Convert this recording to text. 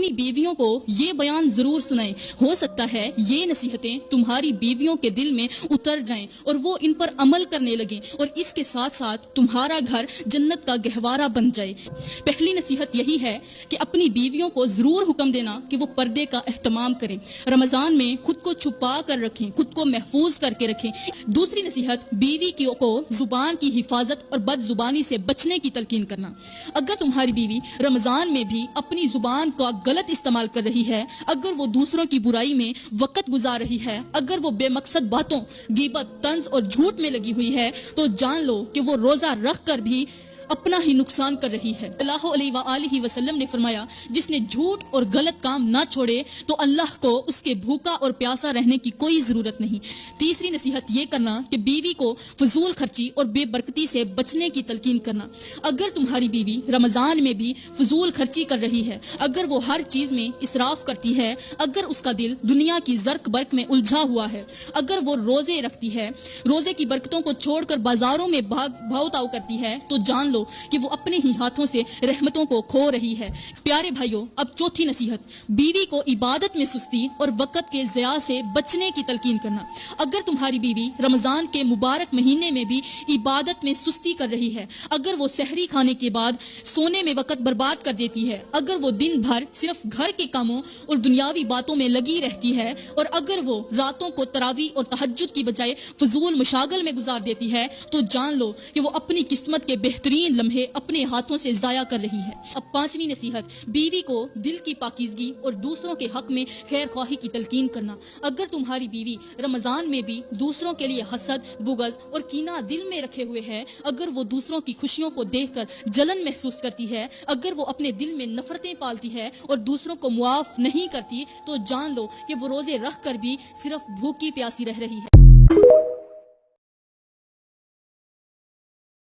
अपनी बीवियों को ये बयान जरूर सुनाएं। हो सकता है ये नसीहतें तुम्हारी बीवियों के दिल में उतर जाएं और वो इन पर अमल करने लगें और इसके साथ साथ तुम्हारा घर जन्नत का गहवारा बन जाए। पहली नसीहत यही है कि अपनी बीवियों को जरूर हुक्म देना कि वो पर्दे का एहतमाम करें। रमजान में खुद को छुपा कर रखें, खुद को महफूज करके रखें। दूसरी नसीहत, बीवी को जुबान की हिफाजत और बदजुबानी से बचने की तलकीन करना। अगर तुम्हारी बीवी रमजान में भी अपनी जुबान का गलत इस्तेमाल कर रही है, अगर वो दूसरों की बुराई में वक्त गुजार रही है, अगर वो बेमकसद बातों, गीबत, तंज और झूठ में लगी हुई है, तो जान लो कि वो रोजा रख कर भी अपना ही नुकसान कर रही है। सल्लल्लाहु अलैहि वसल्लम ने फरमाया, जिसने झूठ और गलत काम ना छोड़े तो अल्लाह को उसके भूखा और प्यासा रहने की कोई जरूरत नहीं। तीसरी नसीहत ये करना कि बीवी को फजूल खर्ची और बेबरकती से बचने की तलकीन करना। अगर तुम्हारी बीवी रमजान में भी फजूल खर्ची कर रही है, अगर वो हर चीज में इसराफ करती है, अगर उसका दिल दुनिया की जर्क बर्क में उलझा हुआ है, अगर वो रोजे रखती है, रोजे की बरकतों को छोड़कर बाजारों में भाव ताव करती है, तो जान लो कि वो अपने ही हाथों से रहमतों को खो रही है। प्यारे भाइयों, अब चौथी नसीहत, बीवी को इबादत में सुस्ती और वक्त के ज़िया से बचने की तलकीन करना। अगर तुम्हारी बीवी रमजान के मुबारक महीने में भी इबादत में सुस्ती कर रही है, अगर वो सहरी खाने के बाद सोने में वक्त बर्बाद कर देती है, अगर वो दिन भर सिर्फ घर के कामों और दुनियावी बातों में लगी रहती है, और अगर वो रातों को तरावी और तहज्जुद की बजाय फजूल मुशागल में गुजार देती है, तो जान लो कि वो अपनी किस्मत के बेहतरीन लम्हे अपने हाथों से जाया कर रही है। अब पांचवी नसीहत, बीवी को दिल की पाकीज़गी और दूसरों के हक में खैर ख्वाही की तलकीन करना। अगर तुम्हारी बीवी रमजान में भी दूसरों के लिए हसद, बुग़्ज़ और कीना दिल में रखे हुए है, अगर वो दूसरों की खुशियों को देखकर जलन महसूस करती है, अगर वो अपने दिल में नफरतें पालती है और दूसरों को मुआफ नहीं करती, तो जान लो कि वो रोजे रख कर भी सिर्फ भूखी प्यासी रह रही है।